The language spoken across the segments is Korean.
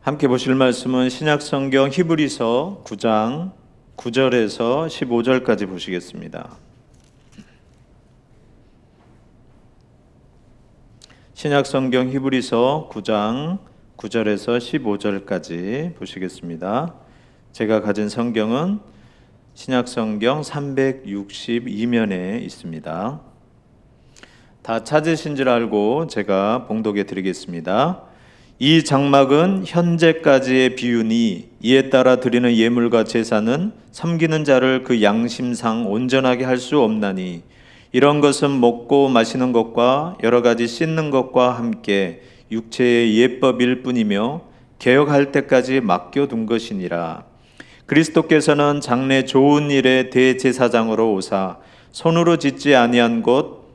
함께 보실 말씀은 신약성경 히브리서 9장 9절에서 15절까지 보시겠습니다. 신약성경 히브리서 9장 9절에서 15절까지 보시겠습니다. 제가 가진 성경은 신약성경 362면에 있습니다. 다 찾으신 줄 알고 제가 봉독해 드리겠습니다. 이 장막은 현재까지의 비유니 이에 따라 드리는 예물과 제사는 섬기는 자를 그 양심상 온전하게 할 수 없나니 이런 것은 먹고 마시는 것과 여러 가지 씻는 것과 함께 육체의 예법일 뿐이며 개혁할 때까지 맡겨둔 것이니라. 그리스도께서는 장래 좋은 일의 대제사장으로 오사 손으로 짓지 아니한 곧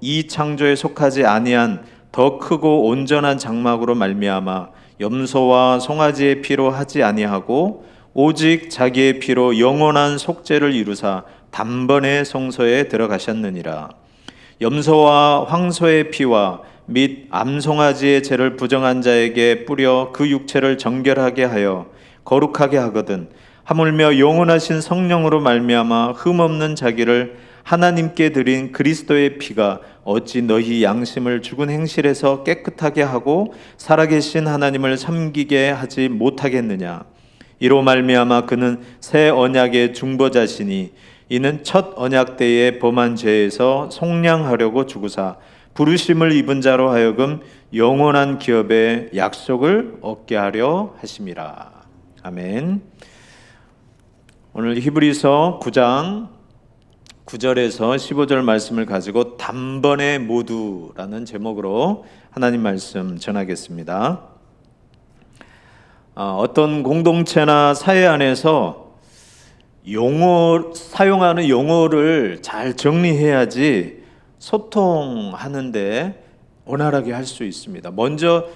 이 창조에 속하지 아니한 더 크고 온전한 장막으로 말미암아 염소와 송아지의 피로 하지 아니하고 오직 자기의 피로 영원한 속죄를 이루사 단번에 성소에 들어가셨느니라. 염소와 황소의 피와 및 암송아지의 죄를 부정한 자에게 뿌려 그 육체를 정결하게 하여 거룩하게 하거든 하물며 영원하신 성령으로 말미암아 흠없는 자기를 하나님께 드린 그리스도의 피가 어찌 너희 양심을 죽은 행실에서 깨끗하게 하고 살아계신 하나님을 섬기게 하지 못하겠느냐. 이로 말미암아 그는 새 언약의 중보자시니 이는 첫 언약 때에 범한 죄에서 속량하려고 죽으사 부르심을 입은 자로 하여금 영원한 기업의 약속을 얻게 하려 하심이라. 아멘. 오늘 히브리서 9장 9절에서 15절 말씀을 가지고 단번에 모두라는 제목으로 하나님 말씀 전하겠습니다. 어떤 공동체나 사회 안에서 사용하는 용어를 잘 정리해야지 소통하는데 원활하게 할 수 있습니다. 먼저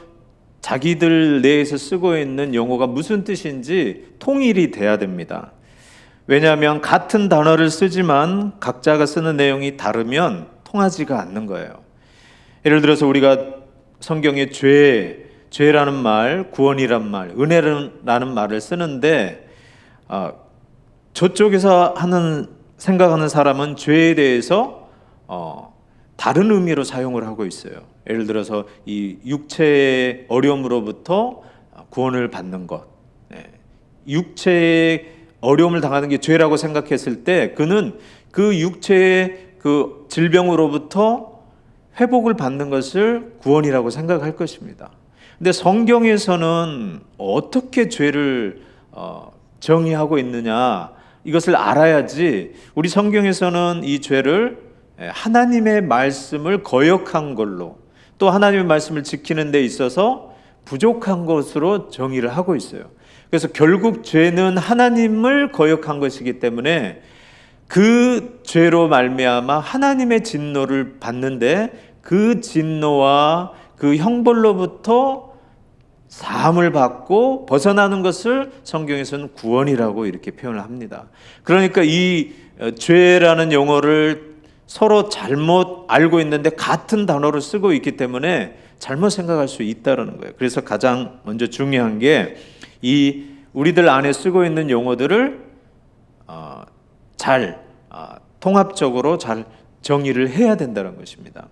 자기들 내에서 쓰고 있는 용어가 무슨 뜻인지 통일이 돼야 됩니다. 왜냐하면 같은 단어를 쓰지만 각자가 쓰는 내용이 다르면 통하지가 않는 거예요. 예를 들어서 우리가 성경에 죄라는 말, 구원이란 말, 은혜라는 말을 쓰는데 저쪽에서 생각하는 사람은 죄에 대해서 다른 의미로 사용을 하고 있어요. 예를 들어서 이 육체의 어려움으로부터 구원을 받는 것, 육체의 어려움을 당하는 게 죄라고 생각했을 때 그는 그 육체의 그 질병으로부터 회복을 받는 것을 구원이라고 생각할 것입니다. 근데 성경에서는 어떻게 죄를 정의하고 있느냐 이것을 알아야지. 우리 성경에서는 이 죄를 하나님의 말씀을 거역한 걸로 또 하나님의 말씀을 지키는 데 있어서 부족한 것으로 정의를 하고 있어요. 그래서 결국 죄는 하나님을 거역한 것이기 때문에 그 죄로 말미암아 하나님의 진노를 받는데 그 진노와 그 형벌로부터 사함을 받고 벗어나는 것을 성경에서는 구원이라고 이렇게 표현을 합니다. 그러니까 이 죄라는 용어를 서로 잘못 알고 있는데 같은 단어를 쓰고 있기 때문에 잘못 생각할 수 있다는 거예요. 그래서 가장 먼저 중요한 게 이 우리들 안에 쓰고 있는 용어들을 잘 통합적으로 잘 정의를 해야 된다는 것입니다.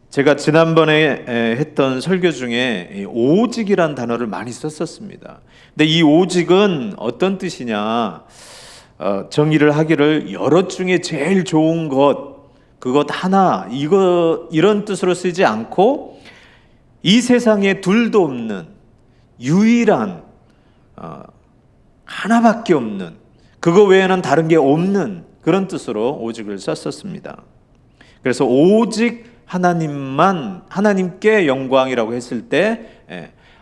제가 지난번에 했던 설교 중에 오직이란 단어를 많이 썼었습니다. 근데 이 오직은 어떤 뜻이냐? 정의를 하기를 여럿 중에 제일 좋은 그것 하나 이런 뜻으로 쓰지 않고 이 세상에 둘도 없는 유일한 하나밖에 없는 그거 외에는 다른 게 없는 그런 뜻으로 오직을 썼었습니다. 그래서 오직 하나님께 영광이라고 했을 때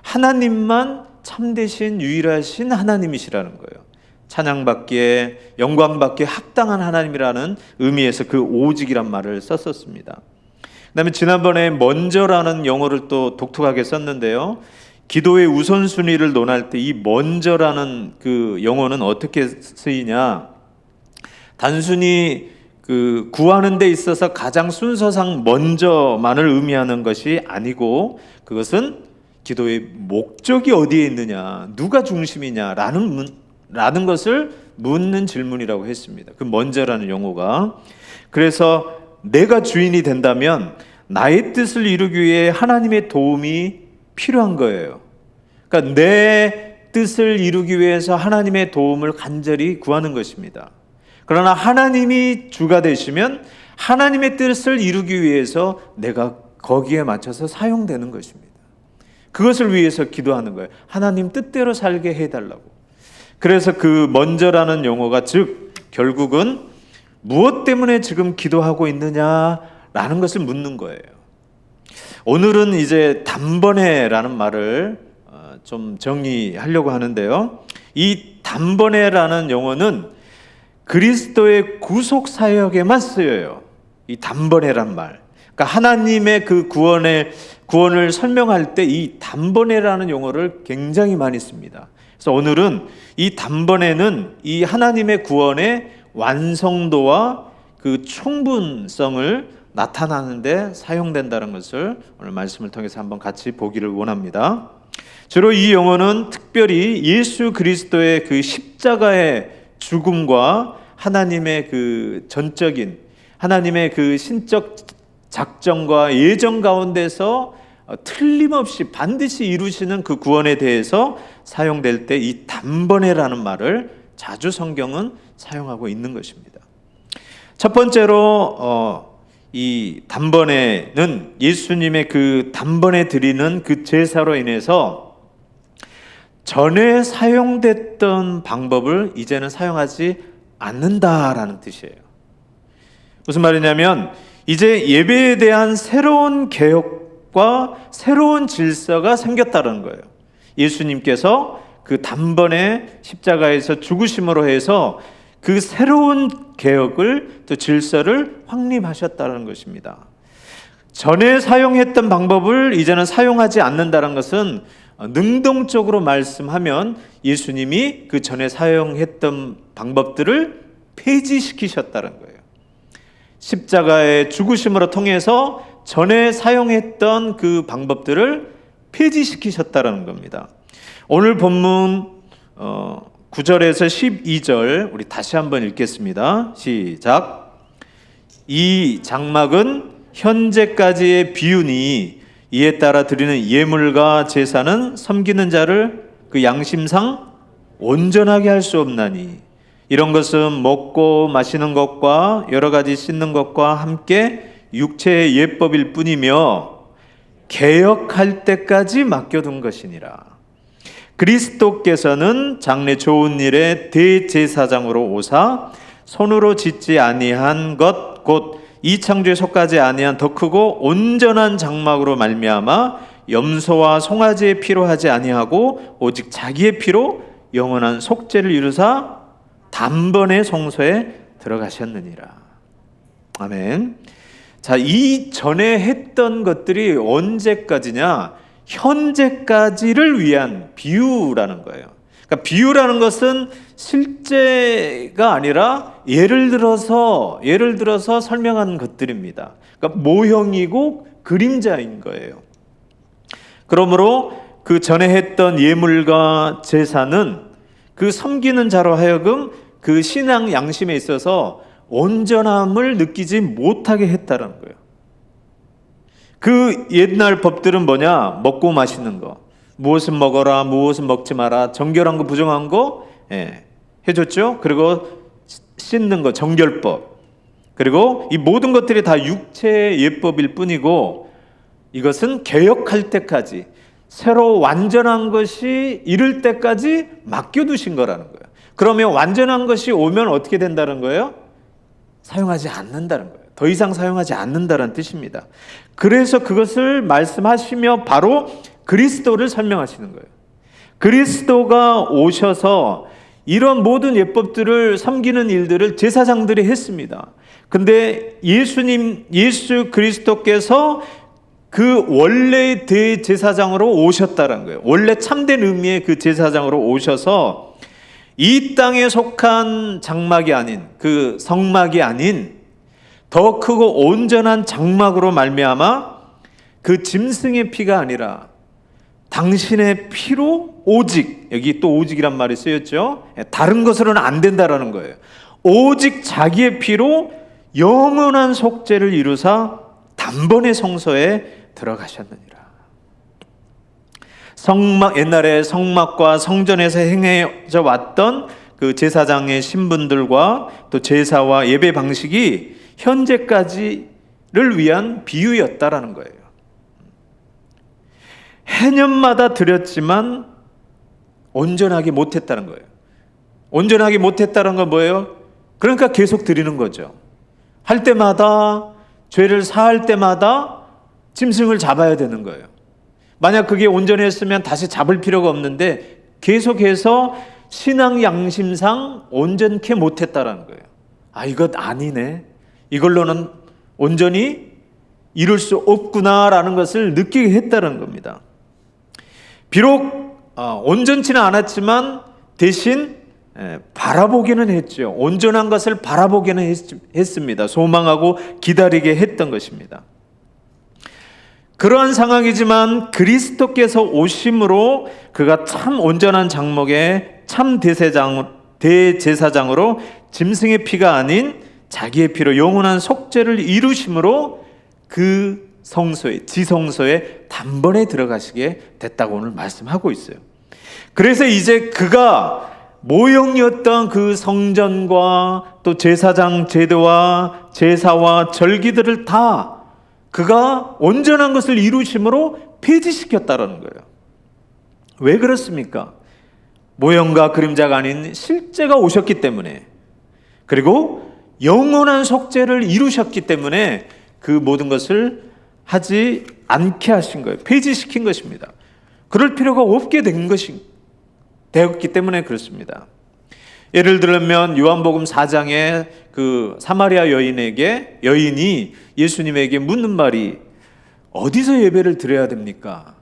하나님만 참되신 유일하신 하나님이시라는 거예요. 찬양받기에 영광받기에 합당한 하나님이라는 의미에서 그 오직이란 말을 썼었습니다. 그다음에 지난번에 먼저라는 용어를 또 독특하게 썼는데요. 기도의 우선순위를 논할 때 이 먼저라는 그 용어는 어떻게 쓰이냐? 단순히 그 구하는 데 있어서 가장 순서상 먼저만을 의미하는 것이 아니고 그것은 기도의 목적이 어디에 있느냐, 누가 중심이냐라는 것을 묻는 질문이라고 했습니다. 그 먼저라는 용어가. 그래서 내가 주인이 된다면 나의 뜻을 이루기 위해 하나님의 도움이 필요한 거예요. 그러니까 내 뜻을 이루기 위해서 하나님의 도움을 간절히 구하는 것입니다. 그러나 하나님이 주가 되시면 하나님의 뜻을 이루기 위해서 내가 거기에 맞춰서 사용되는 것입니다. 그것을 위해서 기도하는 거예요. 하나님 뜻대로 살게 해달라고. 그래서 그 먼저라는 용어가 즉 결국은 무엇 때문에 지금 기도하고 있느냐라는 것을 묻는 거예요. 오늘은 이제 단번에라는 말을 좀 정리하려고 하는데요. 이 단번에라는 용어는 그리스도의 구속 사역에만 쓰여요. 이 단번에란 말. 그러니까 하나님의 그 구원을 설명할 때 이 단번에라는 용어를 굉장히 많이 씁니다. 그래서 오늘은 이 단번에는 이 하나님의 구원의 완성도와 그 충분성을 나타나는데 사용된다는 것을 오늘 말씀을 통해서 한번 같이 보기를 원합니다. 주로 이 용어는 특별히 예수 그리스도의 그 십자가의 죽음과 하나님의 그 전적인 하나님의 그 신적 작정과 예정 가운데서 틀림없이 반드시 이루시는 그 구원에 대해서 사용될 때 이 단번에라는 말을 자주 성경은 사용하고 있는 것입니다. 첫 번째로 이 단번에는 예수님의 그 단번에 드리는 그 제사로 인해서 전에 사용됐던 방법을 이제는 사용하지 않는다라는 뜻이에요. 무슨 말이냐면 이제 예배에 대한 새로운 개혁과 새로운 질서가 생겼다는 거예요. 예수님께서 그 단번에 십자가에서 죽으심으로 해서 그 새로운 개혁을 또 질서를 확립하셨다는 것입니다. 전에 사용했던 방법을 이제는 사용하지 않는다는 것은 능동적으로 말씀하면 예수님이 그 전에 사용했던 방법들을 폐지시키셨다는 거예요. 십자가의 죽으심으로 통해서 전에 사용했던 그 방법들을 폐지시키셨다는 겁니다. 오늘 본문 9절에서 12절 우리 다시 한번 읽겠습니다. 시작. 이 장막은 현재까지의 비유니 이에 따라 드리는 예물과 제사는 섬기는 자를 그 양심상 온전하게 할 수 없나니 이런 것은 먹고 마시는 것과 여러 가지 씻는 것과 함께 육체의 예법일 뿐이며 개혁할 때까지 맡겨둔 것이니라. 그리스도께서는 장래 좋은 일에 대제사장으로 오사 손으로 짓지 아니한 것 곧 이 창조에 속하지 아니한 더 크고 온전한 장막으로 말미암아 염소와 송아지의 피로 하지 아니하고 오직 자기의 피로 영원한 속죄를 이루사 단번에 성소에 들어가셨느니라. 아멘. 자, 이 전에 했던 것들이 언제까지냐? 현재까지를 위한 비유라는 거예요. 그러니까 비유라는 것은 실제가 아니라 예를 들어서 설명하는 것들입니다. 그러니까 모형이고 그림자인 거예요. 그러므로 그 전에 했던 예물과 제사는 그 섬기는 자로 하여금 그 신앙 양심에 있어서 온전함을 느끼지 못하게 했다는 거예요. 그 옛날 법들은 뭐냐? 먹고 마시는 거, 무엇은 먹어라, 무엇은 먹지 마라, 정결한 거, 부정한 거 해줬죠. 그리고 씻는 거, 정결법. 그리고 이 모든 것들이 다 육체의 예법일 뿐이고 이것은 개혁할 때까지 새로 완전한 것이 이를 때까지 맡겨두신 거라는 거예요. 그러면 완전한 것이 오면 어떻게 된다는 거예요? 사용하지 않는다는 거예요. 더 이상 사용하지 않는다는 뜻입니다. 그래서 그것을 말씀하시며 바로 그리스도를 설명하시는 거예요. 그리스도가 오셔서 이런 모든 예법들을 섬기는 일들을 제사장들이 했습니다. 근데 예수 그리스도께서 그 원래의 대제사장으로 오셨다는 거예요. 원래 참된 의미의 그 제사장으로 오셔서 이 땅에 속한 장막이 아닌 그 성막이 아닌 더 크고 온전한 장막으로 말미암아 그 짐승의 피가 아니라 당신의 피로 오직, 여기 또 오직이란 말이 쓰였죠. 다른 것으로는 안 된다라는 거예요. 오직 자기의 피로 영원한 속죄를 이루사 단번에 성소에 들어가셨느니라. 옛날에 성막과 성전에서 행해져 왔던 그 제사장의 신분들과 또 제사와 예배 방식이 현재까지를 위한 비유였다라는 거예요. 해년마다 드렸지만 온전하게 못했다는 거예요. 온전하게 못했다는 건 뭐예요? 그러니까 계속 드리는 거죠. 할 때마다, 죄를 사할 때마다 짐승을 잡아야 되는 거예요. 만약 그게 온전했으면 다시 잡을 필요가 없는데 계속해서 신앙 양심상 온전케 못했다라는 거예요. 아, 이것 아니네. 이걸로는 온전히 이룰 수 없구나라는 것을 느끼게 했다는 겁니다. 비록 온전치는 않았지만 대신 바라보기는 했죠. 온전한 것을 바라보기는 했습니다. 소망하고 기다리게 했던 것입니다. 그러한 상황이지만 그리스도께서 오심으로 그가 참 온전한 장목의 참 대제사장으로 짐승의 피가 아닌 자기의 피로 영원한 속죄를 이루심으로 그 성소에, 지성소에 단번에 들어가시게 됐다고 오늘 말씀하고 있어요. 그래서 이제 그가 모형이었던 그 성전과 또 제사장 제도와 제사와 절기들을 다 그가 온전한 것을 이루심으로 폐지시켰다라는 거예요. 왜 그렇습니까? 모형과 그림자가 아닌 실제가 오셨기 때문에, 그리고 영원한 속죄를 이루셨기 때문에 그 모든 것을 하지 않게 하신 거예요. 폐지시킨 것입니다. 그럴 필요가 없게 되었기 때문에 그렇습니다. 예를 들면 요한복음 4장에 그 사마리아 여인이 예수님에게 묻는 말이 어디서 예배를 드려야 됩니까?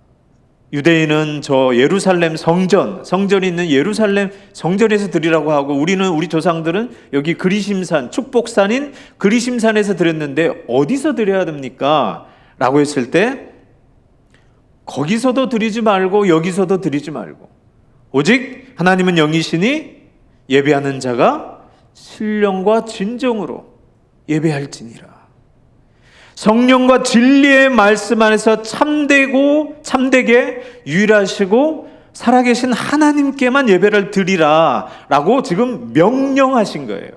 유대인은 저 예루살렘 성전이 있는 예루살렘 성전에서 드리라고 하고 우리 조상들은 여기 그리심산, 축복산인 그리심산에서 드렸는데 어디서 드려야 됩니까? 라고 했을 때 거기서도 드리지 말고 여기서도 드리지 말고 오직 하나님은 영이시니 예배하는 자가 신령과 진정으로 예배할지니라. 성령과 진리의 말씀 안에서 참되게 유일하시고 살아계신 하나님께만 예배를 드리라 라고 지금 명령하신 거예요.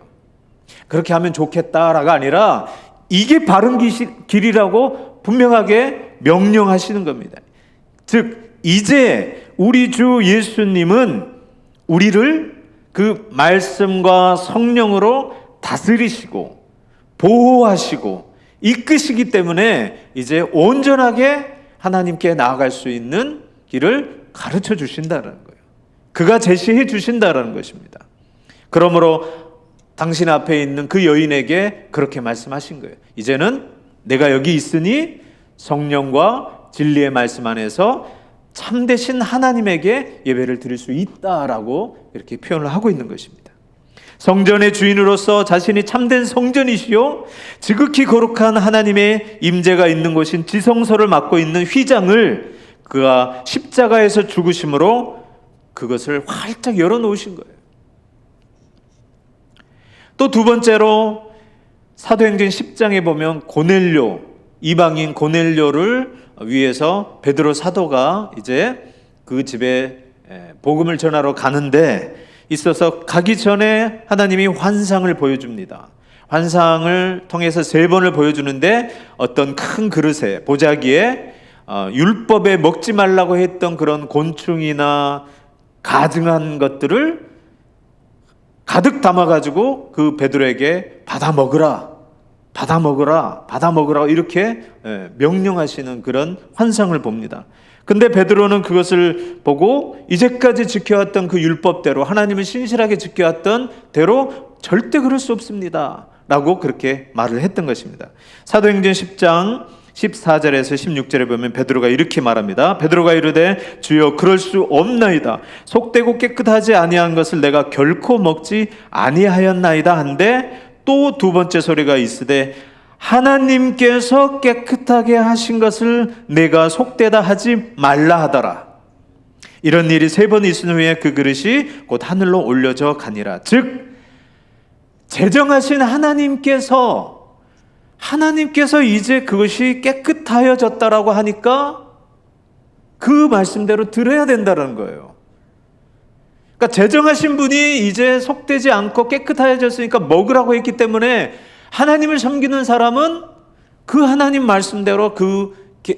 그렇게 하면 좋겠다라가 아니라 이게 바른 길이라고 분명하게 명령하시는 겁니다. 즉 이제 우리 주 예수님은 우리를 그 말씀과 성령으로 다스리시고 보호하시고 이끄시기 때문에 이제 온전하게 하나님께 나아갈 수 있는 길을 가르쳐 주신다는 거예요. 그가 제시해 주신다는 것입니다. 그러므로 당신 앞에 있는 그 여인에게 그렇게 말씀하신 거예요. 이제는 내가 여기 있으니 성령과 진리의 말씀 안에서 참되신 하나님에게 예배를 드릴 수 있다라고 이렇게 표현을 하고 있는 것입니다. 성전의 주인으로서 자신이 참된 성전이시요 지극히 거룩한 하나님의 임재가 있는 곳인 지성소를 맡고 있는 휘장을 그가 십자가에서 죽으심으로 그것을 활짝 열어놓으신 거예요. 또 두 번째로 사도행전 10장에 보면 이방인 고넬료를 위해서 베드로 사도가 이제 그 집에 복음을 전하러 가는데 있어서 가기 전에 하나님이 환상을 보여줍니다. 환상을 통해서 3번을 보여주는데 어떤 큰 그릇에 보자기에 율법에 먹지 말라고 했던 그런 곤충이나 가증한 것들을 가득 담아가지고 그 베드로에게 받아 먹으라 이렇게 명령하시는 그런 환상을 봅니다. 근데 베드로는 그것을 보고 이제까지 지켜왔던 그 율법대로 하나님을 신실하게 지켜왔던 대로 절대 그럴 수 없습니다 라고 그렇게 말을 했던 것입니다. 사도행전 10장 14절에서 16절에 보면 베드로가 이렇게 말합니다. 베드로가 이르되 주여 그럴 수 없나이다. 속되고 깨끗하지 아니한 것을 내가 결코 먹지 아니하였나이다 한데 또 두 번째 소리가 있으되 하나님께서 깨끗하게 하신 것을 내가 속되다 하지 말라 하더라. 이런 일이 3번 있은 후에 그 그릇이 곧 하늘로 올려져 가니라. 즉 제정하신 하나님께서 이제 그것이 깨끗하여졌다라고 하니까 그 말씀대로 들어야 된다는 거예요. 그러니까 제정하신 분이 이제 속되지 않고 깨끗하여졌으니까 먹으라고 했기 때문에 하나님을 섬기는 사람은 그 하나님 말씀대로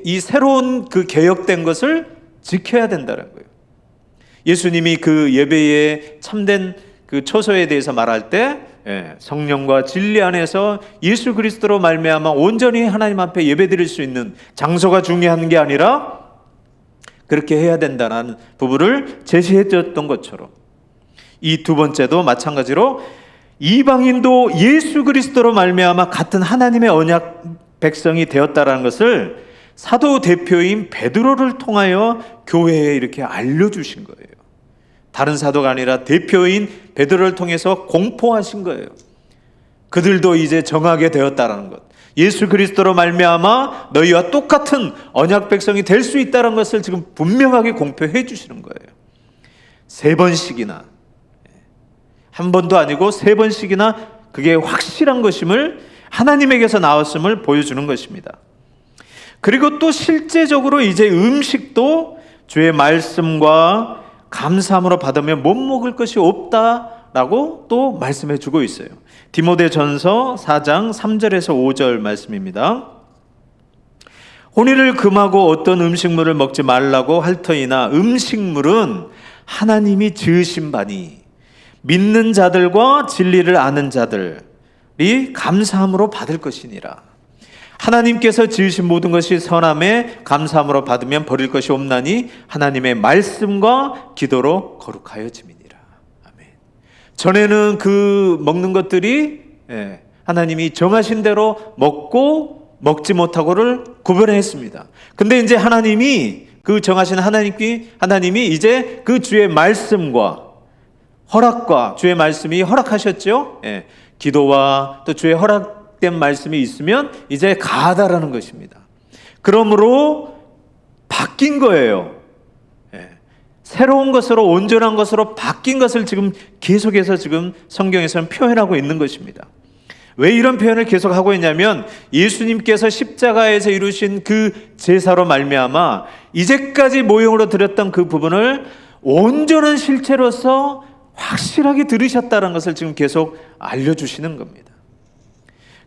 이 새로운 그 개혁된 것을 지켜야 된다는 거예요. 예수님이 그 예배의 참된 그 처소에 대해서 말할 때 성령과 진리 안에서 예수 그리스도로 말미암아 온전히 하나님 앞에 예배드릴 수 있는 장소가 중요한 게 아니라 그렇게 해야 된다는 부분을 제시해 줬던 것처럼 이 두 번째도 마찬가지로 이방인도 예수 그리스도로 말미암아 같은 하나님의 언약 백성이 되었다라는 것을 사도 대표인 베드로를 통하여 교회에 이렇게 알려주신 거예요. 다른 사도가 아니라 대표인 베드로를 통해서 공포하신 거예요. 그들도 이제 정하게 되었다라는 것, 예수 그리스도로 말미암아 너희와 똑같은 언약 백성이 될 수 있다는 것을 지금 분명하게 공표해 주시는 거예요. 3번씩이나, 한 번도 아니고 3번씩이나 그게 확실한 것임을, 하나님에게서 나왔음을 보여주는 것입니다. 그리고 또 실제적으로 이제 음식도 주의 말씀과 감사함으로 받으면 못 먹을 것이 없다라고 또 말씀해 주고 있어요. 디모데전서 4장 3절에서 5절 말씀입니다. 혼인을 금하고 어떤 음식물을 먹지 말라고 할 터이나 음식물은 하나님이 지으신 바니 믿는 자들과 진리를 아는 자들이 감사함으로 받을 것이니라. 하나님께서 지으신 모든 것이 선함에 감사함으로 받으면 버릴 것이 없나니 하나님의 말씀과 기도로 거룩하여짐이니라. 아멘. 전에는 그 먹는 것들이 하나님이 정하신 대로 먹고 먹지 못하고를 구별했습니다. 근데 이제 하나님이 그 정하신 하나님이 이제 그 주의 말씀과 허락과 주의 말씀이 허락하셨죠. 기도와 또 주의 허락된 말씀이 있으면 이제 가하다라는 것입니다. 그러므로 바뀐 거예요. 새로운 것으로, 온전한 것으로 바뀐 것을 지금 계속해서 지금 성경에서는 표현하고 있는 것입니다. 왜 이런 표현을 계속하고 있냐면 예수님께서 십자가에서 이루신 그 제사로 말미암아 이제까지 모형으로 드렸던 그 부분을 온전한 실체로서 확실하게 들으셨다는 것을 지금 계속 알려주시는 겁니다.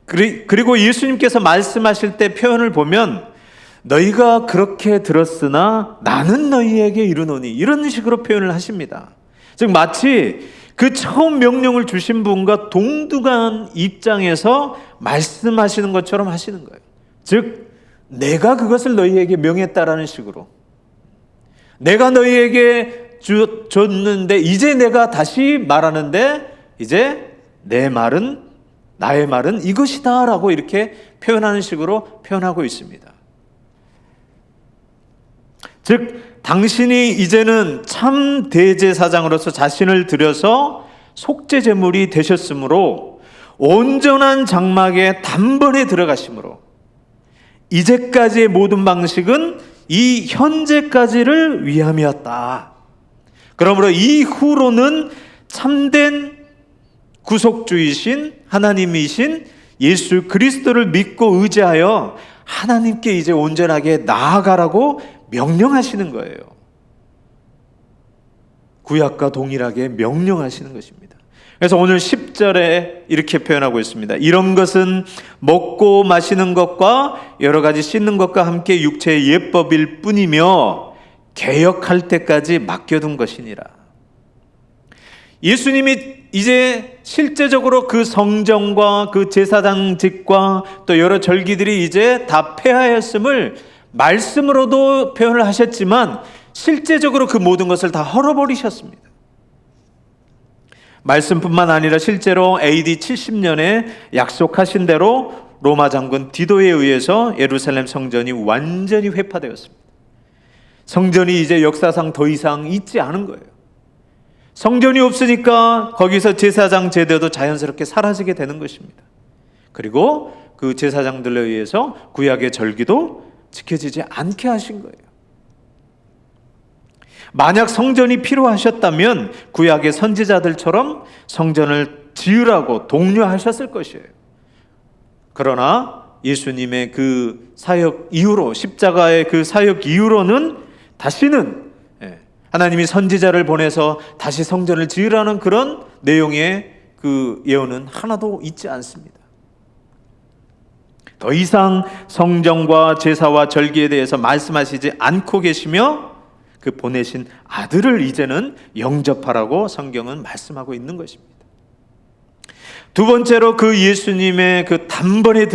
그리고 예수님께서 말씀하실 때 표현을 보면 너희가 그렇게 들었으나 나는 너희에게 이르노니 이런 식으로 표현을 하십니다. 즉 마치 그 처음 명령을 주신 분과 동등한 입장에서 말씀하시는 것처럼 하시는 거예요. 즉 내가 그것을 너희에게 명했다라는 식으로, 내가 너희에게 줬는데 이제 내가 다시 말하는데 이제 나의 말은 이것이다 라고 이렇게 표현하는 식으로 표현하고 있습니다. 즉 당신이 이제는 참 대제사장으로서 자신을 들여서 속죄제물이 되셨으므로 온전한 장막에 단번에 들어가심으로 이제까지의 모든 방식은 이 현재까지를 위함이었다. 그러므로 이후로는 참된 구속주이신 하나님이신 예수 그리스도를 믿고 의지하여 하나님께 이제 온전하게 나아가라고 명령하시는 거예요. 구약과 동일하게 명령하시는 것입니다. 그래서 오늘 10절에 이렇게 표현하고 있습니다. 이런 것은 먹고 마시는 것과 여러 가지 씻는 것과 함께 육체의 예법일 뿐이며 개혁할 때까지 맡겨둔 것이니라. 예수님이 이제 실제적으로 그 성정과 그 제사장직과 또 여러 절기들이 이제 다 폐하였음을 말씀으로도 표현을 하셨지만 실제적으로 그 모든 것을 다 헐어버리셨습니다. 말씀뿐만 아니라 실제로 AD 70년에 약속하신 대로 로마 장군 디도에 의해서 예루살렘 성전이 완전히 회파되었습니다. 성전이 이제 역사상 더 이상 있지 않은 거예요. 성전이 없으니까 거기서 제사장 제도도 자연스럽게 사라지게 되는 것입니다. 그리고 그 제사장들에 의해서 구약의 절기도 지켜지지 않게 하신 거예요. 만약 성전이 필요하셨다면 구약의 선지자들처럼 성전을 지으라고 독려하셨을 것이에요. 그러나 예수님의 그 사역 이후로, 십자가의 그 사역 이후로는 다시는 하나님이 선지자를 보내서 다시 성전을 지으라는 그런 내용의 그 예언은 하나도 있지 않습니다. 더 이상 성전과 제사와 절기에 대해서 말씀하시지 않고 계시며 그 보내신 아들을 이제는 영접하라고 성경은 말씀하고 있는 것입니다. 두 번째로 그 예수님의 그 한 번에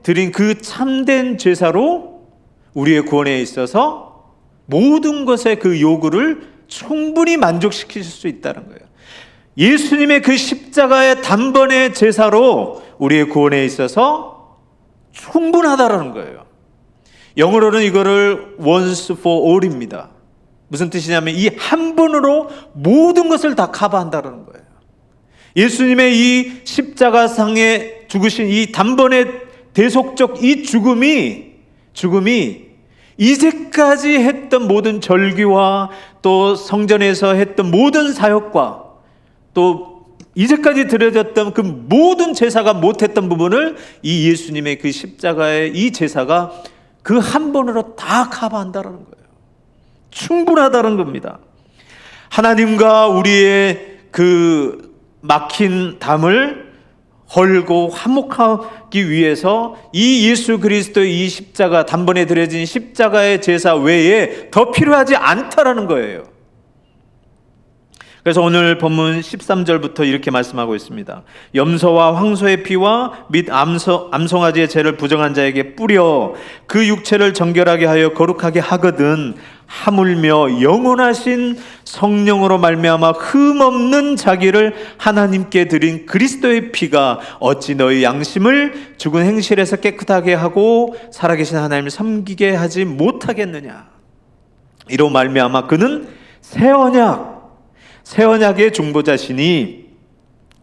드린 그 참된 제사로 우리의 구원에 있어서 모든 것의 그 요구를 충분히 만족시킬 수 있다는 거예요. 예수님의 그 십자가의 단번의 제사로 우리의 구원에 있어서 충분하다라는 거예요. 영어로는 이거를 once for all입니다. 무슨 뜻이냐면 이 한 번으로 모든 것을 다 커버한다는 거예요. 예수님의 이 십자가상에 죽으신 이 단번의 대속적 이 죽음이 이제까지 했던 모든 절기와 또 성전에서 했던 모든 사역과 또 이제까지 드려졌던 그 모든 제사가 못했던 부분을 이 예수님의 그 십자가의 이 제사가 그 한 번으로 다 커버한다는 거예요. 충분하다는 겁니다. 하나님과 우리의 그 막힌 담을 헐고 화목하기 위해서 이 예수 그리스도의 이 십자가, 단번에 드려진 십자가의 제사 외에 더 필요하지 않다라는 거예요. 그래서 오늘 본문 13절부터 이렇게 말씀하고 있습니다. 염소와 황소의 피와 및 암송아지의 죄를 부정한 자에게 뿌려 그 육체를 정결하게 하여 거룩하게 하거든 하물며 영원하신 성령으로 말미암아 흠없는 자기를 하나님께 드린 그리스도의 피가 어찌 너희 양심을 죽은 행실에서 깨끗하게 하고 살아계신 하나님을 섬기게 하지 못하겠느냐. 이로 말미암아 그는 새 언약의 중보자시니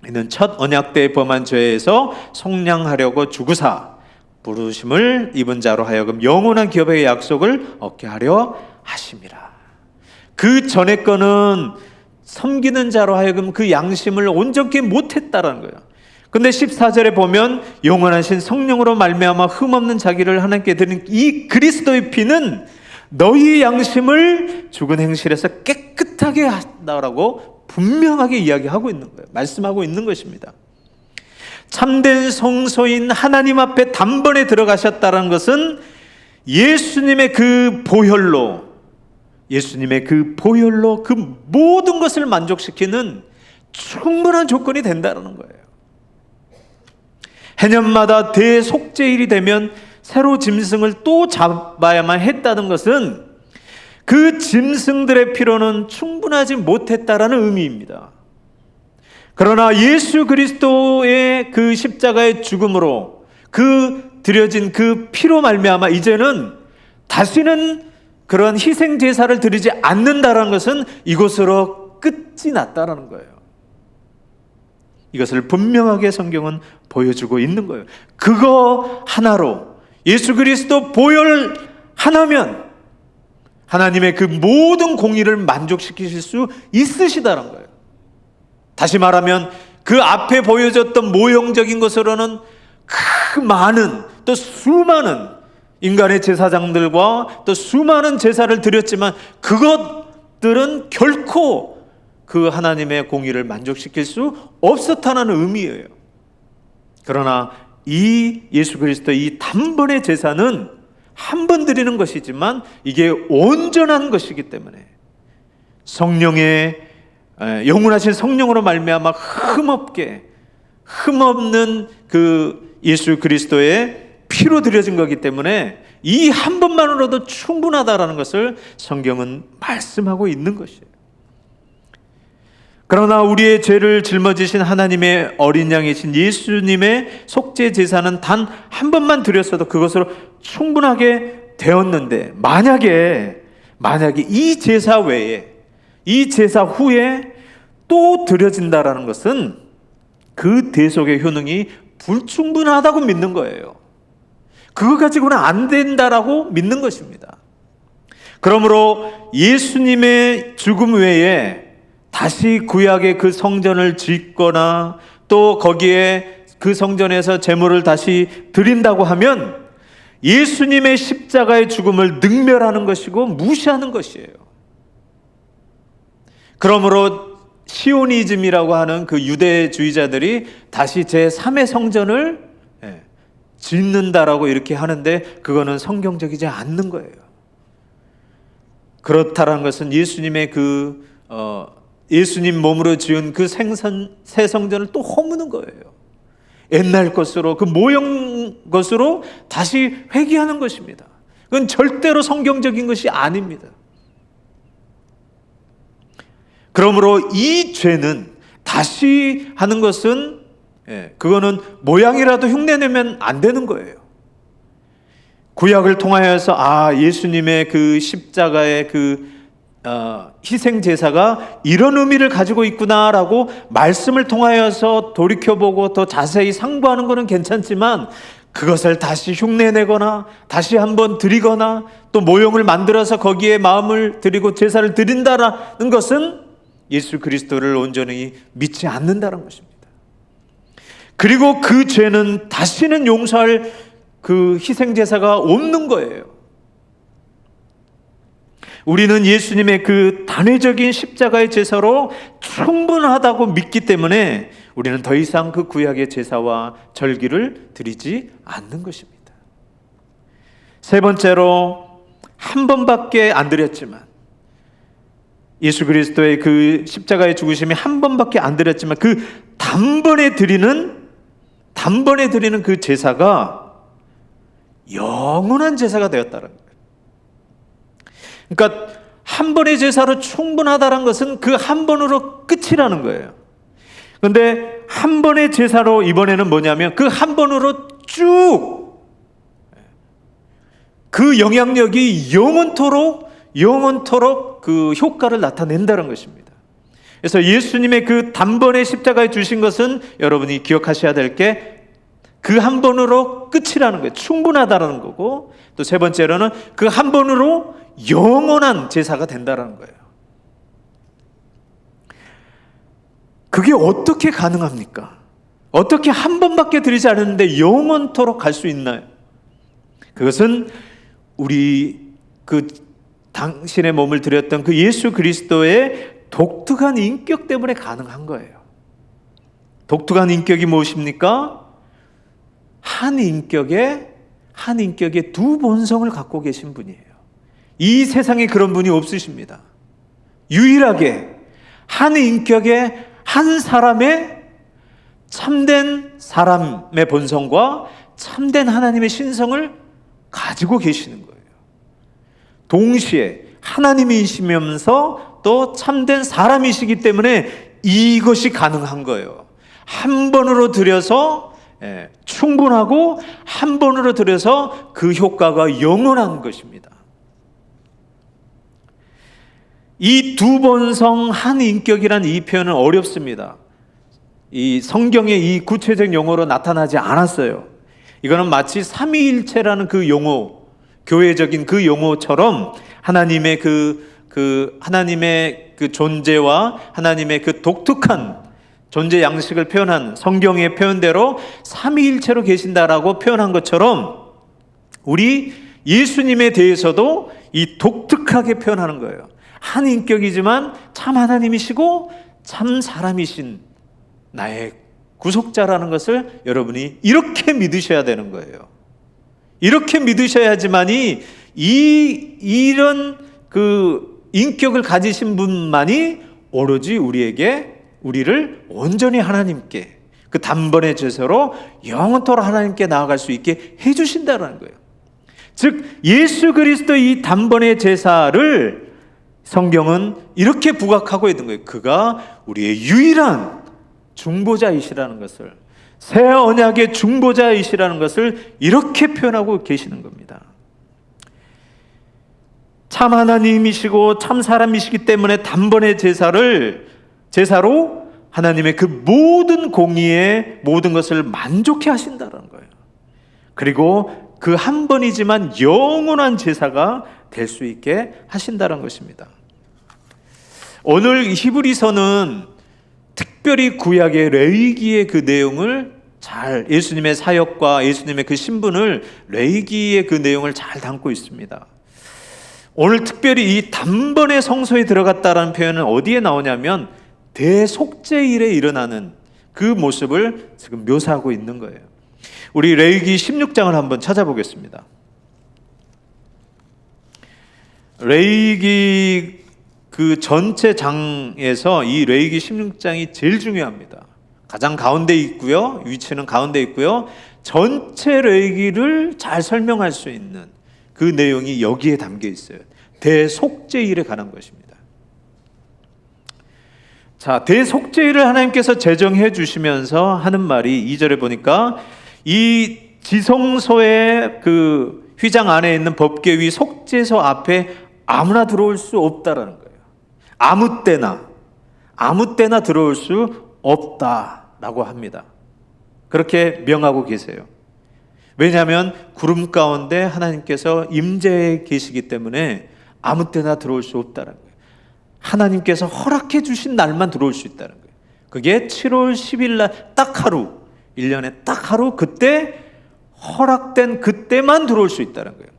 이는 첫 언약 때 범한 죄에서 속량하려고 죽으사 부르심을 입은 자로 하여금 영원한 기업의 약속을 얻게 하려 하심이라. 그 전에 거는 섬기는 자로 하여금 그 양심을 온전히 못했다라는 거예요. 근데 14절에 보면 영원하신 성령으로 말미암아 흠없는 자기를 하나님께 드린 이 그리스도의 피는 너희 양심을 죽은 행실에서 깨끗하게 한다라고 분명하게 이야기하고 있는 거예요. 말씀하고 있는 것입니다. 참된 성소인 하나님 앞에 단번에 들어가셨다는 것은 예수님의 그 보혈로 그 모든 것을 만족시키는 충분한 조건이 된다는 거예요. 해년마다 대속죄일이 되면 새로 짐승을 또 잡아야만 했다는 것은 그 짐승들의 피로는 충분하지 못했다라는 의미입니다. 그러나 예수 그리스도의 그 십자가의 죽음으로 그 드려진 그 피로 말미암아 이제는 다시는 그런 희생 제사를 드리지 않는다라는 것은 이것으로 끝이 났다라는 거예요. 이것을 분명하게 성경은 보여주고 있는 거예요. 그거 하나로 예수 그리스도 보혈 하나면 하나님의 그 모든 공의를 만족시키실 수 있으시다는 거예요. 다시 말하면 그 앞에 보여줬던 모형적인 것으로는 그 많은 또 수많은 인간의 제사장들과 또 수많은 제사를 드렸지만 그것들은 결코 그 하나님의 공의를 만족시킬 수 없었다는 의미예요. 그러나 이 예수 그리스도 이 단번의 제사는 한 번 드리는 것이지만 이게 온전한 것이기 때문에 성령의 영원하신 성령으로 말미암아 흠없는 그 예수 그리스도의 피로 드려진 거기 때문에 이 한 번만으로도 충분하다라는 것을 성경은 말씀하고 있는 것이에요. 그러나 우리의 죄를 짊어지신 하나님의 어린 양이신 예수님의 속죄 제사는 단 한 번만 드렸어도 그것으로 충분하게 되었는데 만약에 이 제사 외에 이 제사 후에 또 드려진다라는 것은 그 대속의 효능이 불충분하다고 믿는 거예요. 그거 가지고는 안 된다라고 믿는 것입니다. 그러므로 예수님의 죽음 외에 다시 구약의 그 성전을 짓거나 또 거기에 그 성전에서 제물을 다시 드린다고 하면 예수님의 십자가의 죽음을 능멸하는 것이고 무시하는 것이에요. 그러므로 시오니즘이라고 하는 그 유대주의자들이 다시 제3의 성전을 짓는다라고 이렇게 하는데 그거는 성경적이지 않는 거예요. 그렇다라는 것은 예수님의 예수님 몸으로 지은 그 새 성전을 또 허무는 거예요. 옛날 것으로, 그 모형 것으로 다시 회귀하는 것입니다. 그건 절대로 성경적인 것이 아닙니다. 그러므로 이 죄는 다시 하는 것은 그거는 모양이라도 흉내내면 안 되는 거예요. 구약을 통하여서 예수님의 그 십자가의 희생 제사가 이런 의미를 가지고 있구나라고 말씀을 통하여서 돌이켜보고 더 자세히 상고하는 것은 괜찮지만 그것을 다시 흉내내거나 다시 한번 드리거나 또 모형을 만들어서 거기에 마음을 드리고 제사를 드린다라는 것은 예수 그리스도를 온전히 믿지 않는다는 것입니다. 그리고 그 죄는 다시는 용서할 그 희생 제사가 없는 거예요. 우리는 예수님의 그 단회적인 십자가의 제사로 충분하다고 믿기 때문에 우리는 더 이상 그 구약의 제사와 절기를 드리지 않는 것입니다. 세 번째로, 한 번밖에 안 드렸지만, 예수 그리스도의 그 십자가의 죽으심이 한 번밖에 안 드렸지만 그 단번에 드리는 그 제사가 영원한 제사가 되었다는 거예요. 그러니까 한 번의 제사로 충분하다는 것은 그 한 번으로 끝이라는 거예요. 그런데 한 번의 제사로 이번에는 뭐냐면 그 한 번으로 쭉 그 영향력이 영원토록 그 효과를 나타낸다는 것입니다. 그래서 예수님의 그 단번에 십자가에 주신 것은 여러분이 기억하셔야 될 게 그 한 번으로 끝이라는 거예요. 충분하다라는 거고, 또 세 번째로는 그 한 번으로 영원한 제사가 된다는 거예요. 그게 어떻게 가능합니까? 어떻게 한 번밖에 드리지 않았는데 영원토록 갈 수 있나요? 그것은 우리 당신의 몸을 드렸던 그 예수 그리스도의 독특한 인격 때문에 가능한 거예요. 독특한 인격이 무엇입니까? 한 인격에 두 본성을 갖고 계신 분이에요. 이 세상에 그런 분이 없으십니다. 유일하게 한 인격에 한 사람의 참된 사람의 본성과 참된 하나님의 신성을 가지고 계시는 거예요. 동시에 하나님이시면서 또 참된 사람이시기 때문에 이것이 가능한 거예요. 한 번으로 드려서 충분하고 한 번으로 드려서 그 효과가 영원한 것입니다. 이 두 본성 한 인격이란 이 표현은 어렵습니다. 이 성경에 이 구체적 용어로 나타나지 않았어요. 이거는 마치 삼위일체라는 그 용어, 교회적인 그 용어처럼 하나님의 하나님의 그 존재와 하나님의 그 독특한 존재 양식을 표현한 성경의 표현대로 삼위일체로 계신다라고 표현한 것처럼 우리 예수님에 대해서도 이 독특하게 표현하는 거예요. 한 인격이지만 참 하나님이시고 참 사람이신 나의 구속자라는 것을 여러분이 이렇게 믿으셔야 되는 거예요. 이렇게 믿으셔야지만이 이런 그 인격을 가지신 분만이 오로지 우리를 온전히 하나님께 그 단번의 제사로 영원토록 하나님께 나아갈 수 있게 해주신다는 거예요. 즉 예수 그리스도 이 단번의 제사를 성경은 이렇게 부각하고 있는 거예요. 그가 우리의 유일한 중보자이시라는 것을, 새 언약의 중보자이시라는 것을 이렇게 표현하고 계시는 겁니다. 참 하나님이시고 참 사람이시기 때문에 단번의 제사로 하나님의 그 모든 공의의 모든 것을 만족해 하신다는 거예요. 그리고 그 한 번이지만 영원한 제사가 될 수 있게 하신다는 것입니다. 오늘 히브리서는 특별히 구약의 레위기의 그 내용을 잘, 예수님의 사역과 예수님의 그 신분을, 레위기의 그 내용을 잘 담고 있습니다. 오늘 특별히 이 단번에 성소에 들어갔다라는 표현은 어디에 나오냐면 대속죄일에 일어나는 그 모습을 지금 묘사하고 있는 거예요. 우리 레위기 16장을 한번 찾아보겠습니다. 레위기 그 전체 장에서 이 레위기 16장이 제일 중요합니다. 가장 가운데 있고요. 위치는 가운데 있고요. 전체 레위기를 잘 설명할 수 있는 그 내용이 여기에 담겨 있어요. 대속죄일에 관한 것입니다. 자, 대속죄일을 하나님께서 제정해 주시면서 하는 말이 2절에 보니까 이 지성소의 그 휘장 안에 있는 법궤 위 속죄소 앞에 아무나 들어올 수 없다라는 거예요. 아무 때나 들어올 수 없다라고 합니다. 그렇게 명하고 계세요. 왜냐하면 구름 가운데 하나님께서 임재해 계시기 때문에 아무 때나 들어올 수 없다는 거예요. 하나님께서 허락해 주신 날만 들어올 수 있다는 거예요. 그게 7월 10일 날 딱 하루, 1년에 딱 하루, 그때 허락된 그때만 들어올 수 있다는 거예요.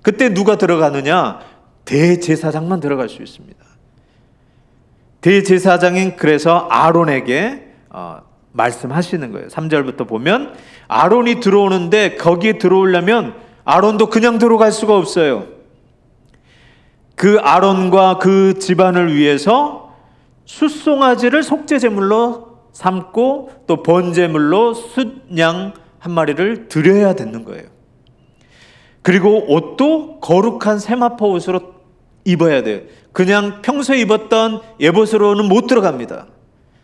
그때 누가 들어가느냐? 대제사장만 들어갈 수 있습니다. 대제사장인 그래서 아론에게 말씀하시는 거예요. 3절부터 보면 아론이 들어오는데 거기에 들어오려면 아론도 그냥 들어갈 수가 없어요. 그 아론과 그 집안을 위해서 숫송아지를 속죄제물로 삼고 또 번제물로 숫양 한 마리를 드려야 되는 거예요. 그리고 옷도 거룩한 세마포 옷으로 입어야 돼요. 그냥 평소에 입었던 예봇으로는 못 들어갑니다.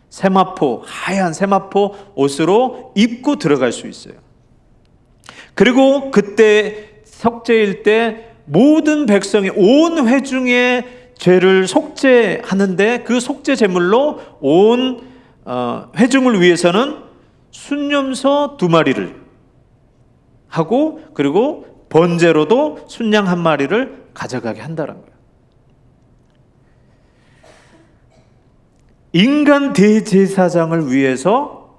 세마포, 하얀 세마포 옷으로 입고 들어갈 수 있어요. 그리고 그때 속죄일 때 모든 백성이 온 회중의 죄를 속죄하는데 그 속죄 제물로 온 회중을 위해서는 순염소 2마리를 하고 그리고 번제로도 순양 1마리를 가져가게 한다는 거예요. 인간 대제사장을 위해서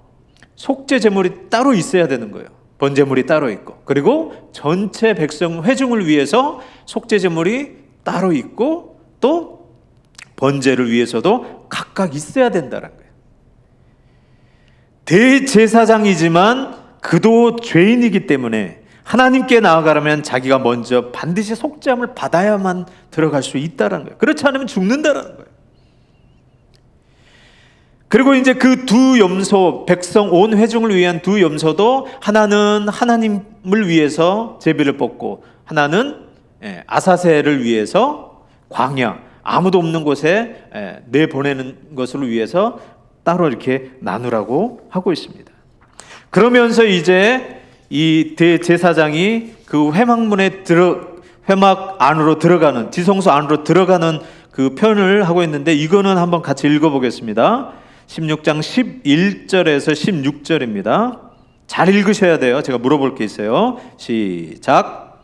속죄 제물이 따로 있어야 되는 거예요. 번제물이 따로 있고, 그리고 전체 백성 회중을 위해서 속죄 제물이 따로 있고, 또 번제를 위해서도 각각 있어야 된다는 거예요. 대제사장이지만 그도 죄인이기 때문에 하나님께 나아가려면 자기가 먼저 반드시 속죄함을 받아야만 들어갈 수 있다는 거예요. 그렇지 않으면 죽는다는 거예요. 그리고 이제 그 2염소, 백성 온 회중을 위한 2염소도 하나는 하나님을 위해서 제비를 뽑고 하나는 아사셀을 위해서 광야, 아무도 없는 곳에 내보내는 것을 위해서 따로 이렇게 나누라고 하고 있습니다. 그러면서 이제 이 대제사장이 그 회막 안으로 들어가는, 지성소 안으로 들어가는 그 표현을 하고 있는데, 이거는 한번 같이 읽어보겠습니다. 16장 11절에서 16절입니다. 잘 읽으셔야 돼요. 제가 물어볼 게 있어요. 시작.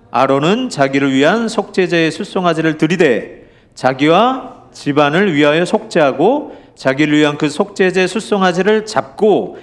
아론은 자기를 위한 속죄제의 숫송아지를 드리되 자기와 집안을 위하여 속죄하고 자기를 위한 그 속죄제 숫송아지를 잡고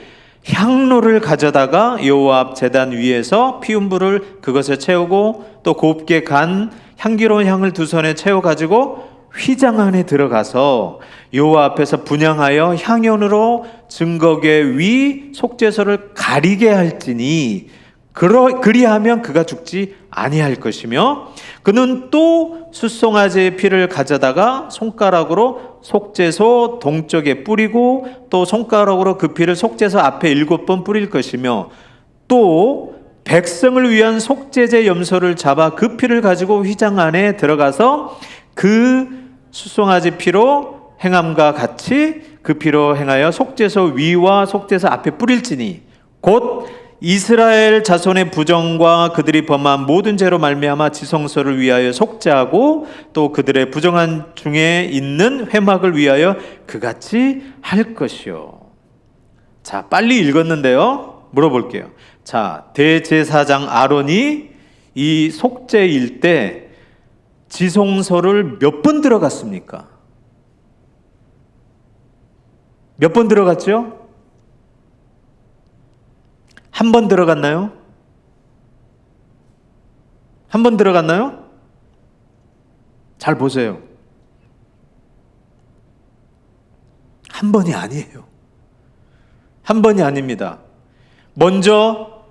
향로를 가져다가 여호와 앞 제단 위에서 피운 불을 그것에 채우고 또 곱게 간 향기로운 향을 2손에 채워 가지고 휘장 안에 들어가서 여호와 앞에서 분향하여 향연으로 증거궤 위 속죄소를 가리게 할지니 그리하면 그가 죽지 아니할 것이며 그는 또 숫송아지의 피를 가져다가 손가락으로 속죄소 동쪽에 뿌리고 또 손가락으로 그 피를 속죄소 앞에 7번 뿌릴 것이며 또 백성을 위한 속죄제 염소를 잡아 그 피를 가지고 휘장 안에 들어가서 그 숫송아지 피로 행함과 같이 그 피로 행하여 속죄소 위와 속죄소 앞에 뿌릴지니 곧 이스라엘 자손의 부정과 그들이 범한 모든 죄로 말미암아 지성소를 위하여 속죄하고 또 그들의 부정한 중에 있는 회막을 위하여 그같이 할 것이요. 자, 빨리 읽었는데요. 물어볼게요. 자, 대제사장 아론이 이 속죄일 때 지성소를 몇 번 들어갔습니까? 몇 번 들어갔죠? 한 번 들어갔나요? 한 번 들어갔나요? 잘 보세요. 한 번이 아니에요. 한 번이 아닙니다. 먼저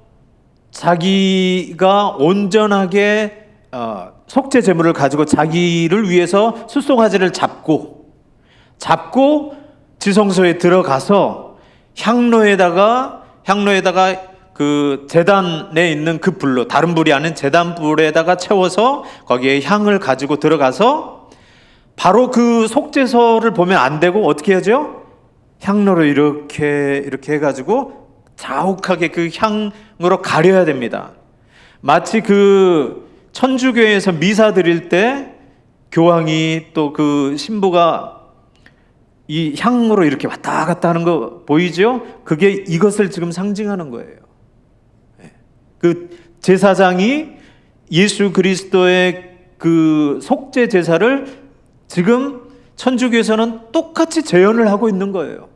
자기가 온전하게 속죄 제물을 가지고 자기를 위해서 수송아지를 잡고 지성소에 들어가서 향로에다가 그 제단에 있는 그 불로, 다른 불이 아닌 제단 불에다가 채워서 거기에 향을 가지고 들어가서 바로 그 속죄소를 보면 안 되고 어떻게 하죠? 향로로 이렇게 해가지고 자욱하게 그 향으로 가려야 됩니다. 마치 그 천주교에서 미사 드릴 때 교황이 또 그 신부가 이 향으로 이렇게 왔다 갔다 하는 거 보이죠? 그게 이것을 지금 상징하는 거예요. 그 제사장이 예수 그리스도의 그 속죄 제사를 지금 천주교에서는 똑같이 재현을 하고 있는 거예요.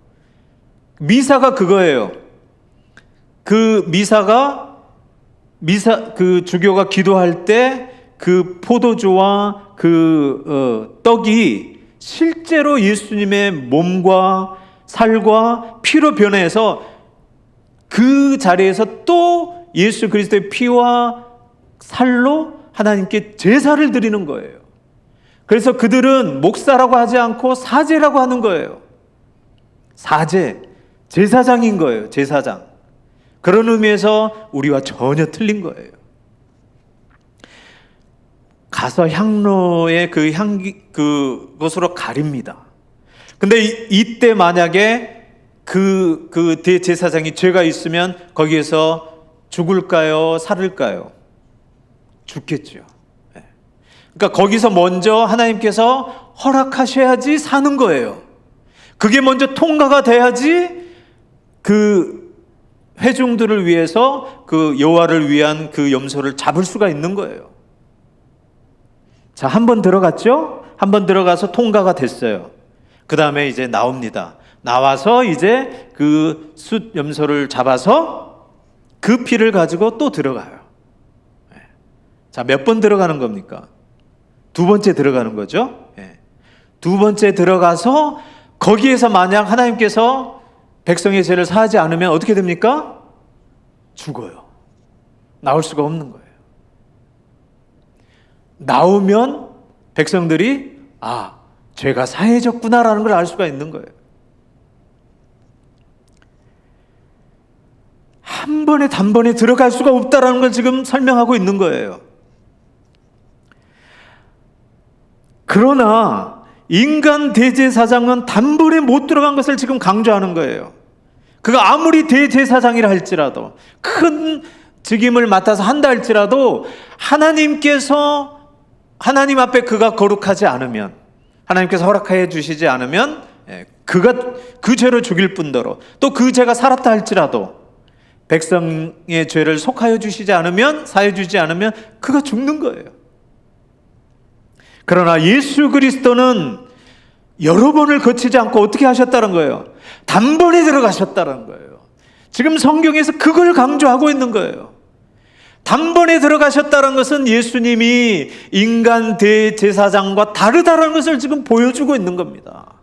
미사가 그거예요. 그 그 주교가 기도할 때 그 포도주와 그 떡이 실제로 예수님의 몸과 살과 피로 변해서 그 자리에서 또 예수 그리스도의 피와 살로 하나님께 제사를 드리는 거예요. 그래서 그들은 목사라고 하지 않고 사제라고 하는 거예요. 사제, 제사장인 거예요. 제사장. 그런 의미에서 우리와 전혀 틀린 거예요. 가서 향로의 그 향기, 그것으로 가립니다. 근데 이때 만약에 그 대제사장이 죄가 있으면 거기에서 죽을까요? 살을까요? 죽겠죠. 그러니까 거기서 먼저 하나님께서 허락하셔야지 사는 거예요. 그게 먼저 통과가 돼야지 그 회중들을 위해서 그 여호와를 위한 그 염소를 잡을 수가 있는 거예요. 자, 한 번 들어갔죠? 한 번 들어가서 통과가 됐어요. 그 다음에 이제 나옵니다. 나와서 이제 그 숫 염소를 잡아서 그 피를 가지고 또 들어가요. 자, 몇 번 들어가는 겁니까? 두 번째 들어가는 거죠. 두 번째 들어가서 거기에서 만약 하나님께서 백성의 죄를 사하지 않으면 어떻게 됩니까? 죽어요. 나올 수가 없는 거예요. 나오면 백성들이 죄가 사해졌구나라는 걸 알 수가 있는 거예요. 한 번에 단번에 들어갈 수가 없다라는 걸 지금 설명하고 있는 거예요. 그러나 인간 대제사장은 단번에 못 들어간 것을 지금 강조하는 거예요. 그가 아무리 대제사장이라 할지라도, 큰 직임을 맡아서 한다 할지라도 하나님께서 하나님 앞에 그가 거룩하지 않으면, 하나님께서 허락해 주시지 않으면 그가 그 죄를 죽일 뿐더러 또 그 죄가 살았다 할지라도 백성의 죄를 속하여 주시지 않으면, 사해 주지 않으면 그가 죽는 거예요. 그러나 예수 그리스도는 여러 번을 거치지 않고 어떻게 하셨다는 거예요? 단번에 들어가셨다는 거예요. 지금 성경에서 그걸 강조하고 있는 거예요. 단번에 들어가셨다는 것은 예수님이 인간 대제사장과 다르다는 것을 지금 보여주고 있는 겁니다.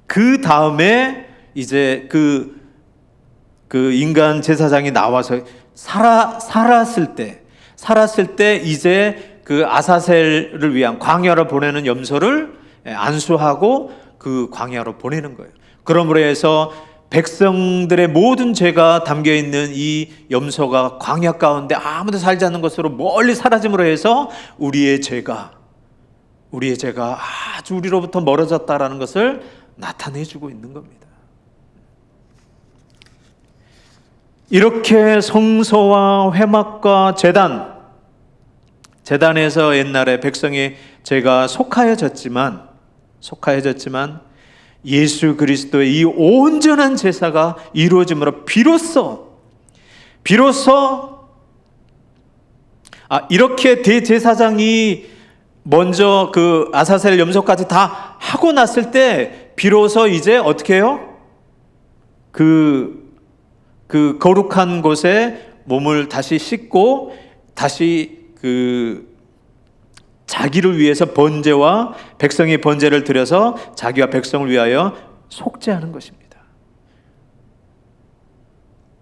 그 다음에 이제 그 인간 제사장이 나와서 살았을 때 이제 그 아사셀을 위한 광야로 보내는 염소를 안수하고 그 광야로 보내는 거예요. 그러므로 해서 백성들의 모든 죄가 담겨있는 이 염소가 광야 가운데 아무도 살지 않는 것으로 멀리 사라짐으로 해서 우리의 죄가 아주 우리로부터 멀어졌다라는 것을 나타내주고 있는 겁니다. 이렇게 성소와 회막과 제단에서 옛날에 백성의 죄가 속하여졌지만 예수 그리스도의 이 온전한 제사가 이루어짐으로 비로소 이렇게 대제사장이 먼저 그 아사셀 염소까지 다 하고 났을 때 비로소 이제 어떻게 해요? 그 거룩한 곳에 몸을 다시 씻고 다시 자기를 위해서 번제와 백성의 번제를 드려서 자기와 백성을 위하여 속죄하는 것입니다.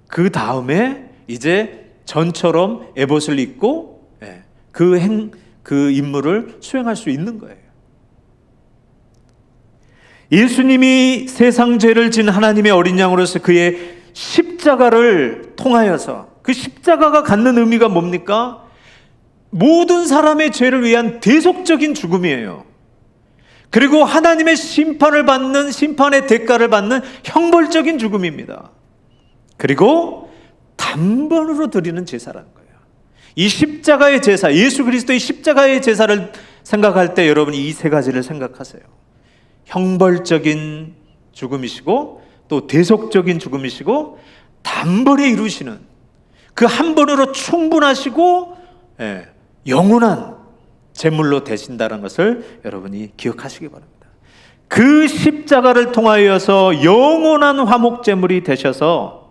그 다음에 이제 전처럼 에봇을 입고 그 임무를 수행할 수 있는 거예요. 예수님이 세상 죄를 진 하나님의 어린 양으로서 그의 십자가를 통하여서, 그 십자가가 갖는 의미가 뭡니까? 모든 사람의 죄를 위한 대속적인 죽음이에요. 그리고 하나님의 심판의 대가를 받는 형벌적인 죽음입니다. 그리고 단번으로 드리는 제사라는 거예요. 이 십자가의 제사, 예수 그리스도의 십자가의 제사를 생각할 때 여러분이 이 세 가지를 생각하세요. 형벌적인 죽음이시고, 또 대속적인 죽음이시고, 단번에 이루시는, 그 한 번으로 충분하시고 영원한 제물로 되신다는 것을 여러분이 기억하시기 바랍니다. 그 십자가를 통하여서 영원한 화목제물이 되셔서,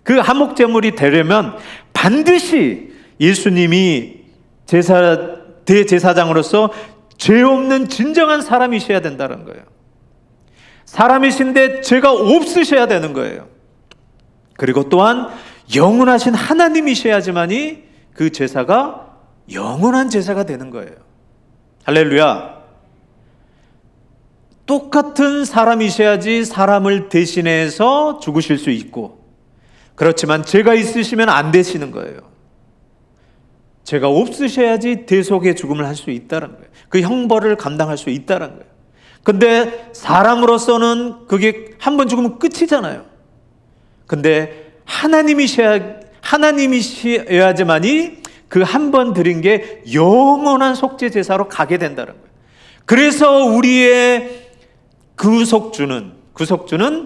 그 화목제물이 되려면 반드시 예수님이 대제사장으로서 죄 없는 진정한 사람이셔야 된다는 거예요. 사람이신데 죄가 없으셔야 되는 거예요. 그리고 또한 영원하신 하나님이셔야지만이 그 제사가 영원한 제사가 되는 거예요. 할렐루야. 똑같은 사람이셔야지 사람을 대신해서 죽으실 수 있고, 그렇지만 죄가 있으시면 안 되시는 거예요. 죄가 없으셔야지 대속의 죽음을 할 수 있다는 거예요. 그 형벌을 감당할 수 있다는 거예요. 근데 사람으로서는 그게 한 번 죽으면 끝이잖아요. 근데 하나님이셔야지만이 그 한 번 드린 게 영원한 속죄 제사로 가게 된다는 거예요. 그래서 우리의 구속주는